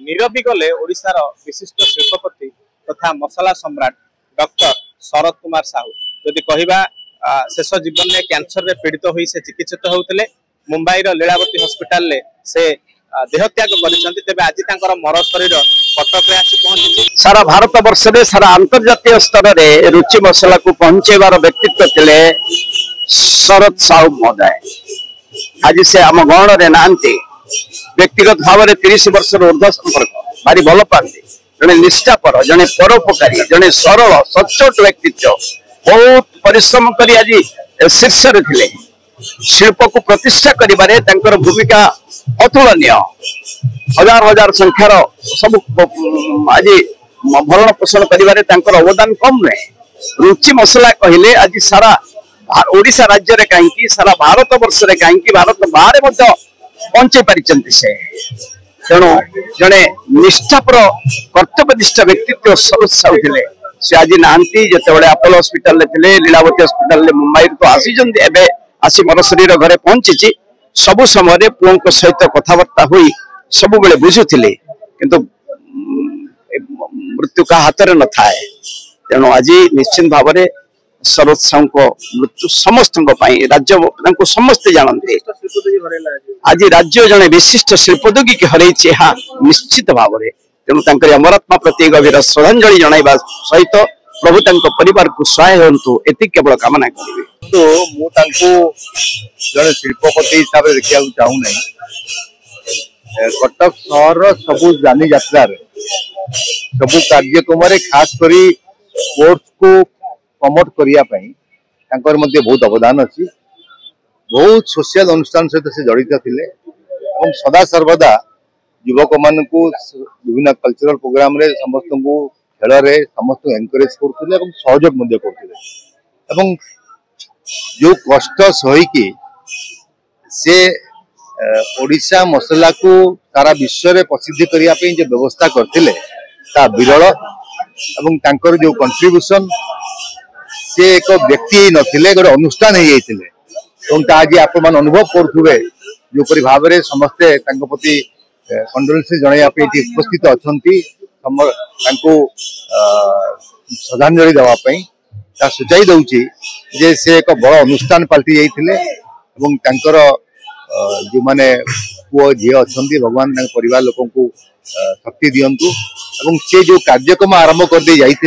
नीरवी गले ओडिशार विशिष्ट शिल्पपति तथा मसला सम्राट डॉक्टर शरद कुमार साहू जदि कहवा शेष जीवन में कैंसर रे पीड़ित होई से चिकित्सित होउतले मुंबई रो लीलावती हॉस्पिटल ले से देहत्याग करिसंती तेबे आज तांकर मर शरीर कटक रे आसी पहुंची सारा भारत वर्ष रे सारा अंतर्जातीय स्तर रे रुचि मसला को पहुंचेबार व्यक्तित्व थिले शरद साहू महोदय। आज से आम गण रे नांती व्यक्तिगत भाव में 30 वर्ष ऊर्ध्व संपर्क भारी भल पाती जड़े निष्ठापर जड़े परोपकारी जड़े सरल सचोट व्यक्तित्व बहुत परिश्रम कर आज शीर्ष थे शिल्प को प्रतिष्ठा कर भूमिका अतुलनीय हजार हजार संख्यार सब आज भरण पोषण कर अवदान कम नुहे। रुचि मसला कहले आज सारा ओडिशा राज्य रे कहीं सारा भारत वर्ष रे कहीं भारत बाहर पहुंचे पारिचंती से तेणु जड़े निष्ठापर कर्तव्यनिष्ठ व्यक्तित्व शरद साहू थे से आज नांती जिते अपोलो हॉस्पिटल थे लीलावती हॉस्पिटल मुंबई तो आसी आसी मर शरीर घरे पहुंची सबु समय पुओं सहित कथबार्ता हुई सब बेले बुझुले किंतु मृत्यु का हाथ में न थाए। तेणु आज निश्चित भाव में शरद साहू को मृत्यु समस्त राज्य समस्ते जानते आज राज्य जड़े विशिष्ट शिल्पोद्योगी की हरई निश्चित भाव में तेणु अमरात्मा प्रति गभीर श्रद्धांजलि जनवा सहित प्रभु परिवार को सहाय हूँ ये केवल कामना करेंगे। तो जड़े शिल्पपति हिसाब से देखा चाहूना कटक सहर सबू जानी यात्रा सबू कार्यक्रम खास कर स्पोर्ट्स को प्रमोट करने बहुत अवदान अच्छी बहुत सोशल अनुष्ठान सहित से जड़ित थे सदा सर्वदा युवक मान विभिन्न कल्चरल प्रोग्राम रे समस्त को खेल रे समस्त एनकरेज करते सहयोग करते जो कष्ट सहीकि से ओडिशा मसला को सारा विश्व में प्रसिद्ध करने जो व्यवस्था करते विरल एवं जो कंट्रीब्यूशन से एक व्यक्ति नथिले गोटे अनुष्ठान हो जाते आज आप अनुभव करुवे जोपरी भाव में समस्ते प्रति कंडोलेंस जनवाई उपस्थित अच्छा श्रद्धांजलि देवाई सूचाई दूसरी जे से एक बड़ अनुष्ठान पलटि जाते जो मैंने पुओ झी अच्छा भगवान परिवार लोक को शक्ति दिंतु से जो कार्यक्रम आरंभ कर दे जाते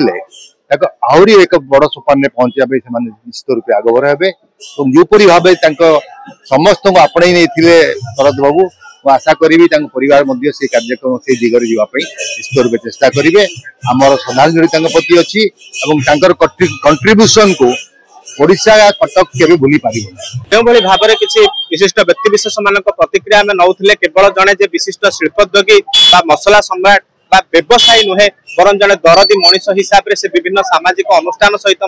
आहरी एक बड़ सोपान में पहुंचा निश्चित रूप आगभर हे जोपरी भाव समस्त को आपणे नहीं शरद बाबू आशा करी परिवार से कार्यक्रम से दिगरे जावाई निश्चित रूप चेष्टा करेंगे आमर श्रद्धांजलि प्रति अच्छी कंट्रीब्यूशन को ओडिशा कटक के भूली पार भाव में किसी विशिष्ट व्यक्ति विशेष मान प्रतिक्रिया आम नौले केवल जड़े जे विशिष्ट शिल्पोद्योगी मसला सम्राट व्यवसायी नुहे बरं जड़े दरदी मनीष हिसाब से विभिन्न सामाजिक अनुष्ठान सहित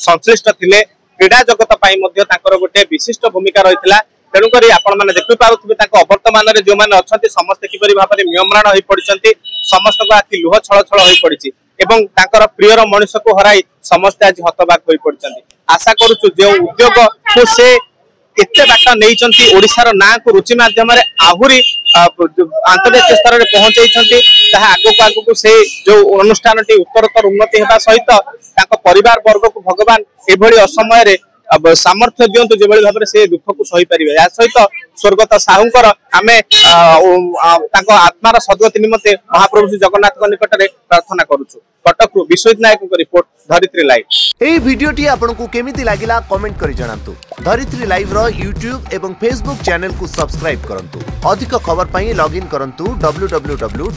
संश्लिष्ट थे क्रीड़ा जगत गोटे विशिष्ट भूमिका रही तेणुक आपण देखी पारे अवर्तमान जो मैंने अच्छा समस्त किपरि भाव में म्रियम्राण हो पड़ी समस्त आखि लुह छल छल हो पड़ी प्रियर मनीष को हराई समस्ते आज हतबाक हो पड़ी आशा करुचु जो उद्योग को से एते बाट नहीं ओडिशार ना को रुचि माध्यम आहुरी अंतर्जातीय स्तर में पहुंचाई आगक से जो अनुष्ठान उत्तरोत्तर उन्नति होगा सहित परिवार वर्ग को भगवान एभली असमय सामर्थ्य दिंतु जो भाव में से दुख को सही पारे या सहित स्वर्गत साहूकर आम आत्मार सद्गति निमंते महाप्रभु श्री जगन्नाथ निकट में प्रार्थना करुचु। कटक विश्वजित नायक रिपोर्ट धरित्री लाइव। एई वीडियोटी आपनकु केमिति लागिला कमेंट करि जणांतु। धरित्री लाइव रो यूट्यूब एवं फेसबुक चैनल को सब्सक्राइब करंतु। अधिक खबर पई लॉगिन करंतु www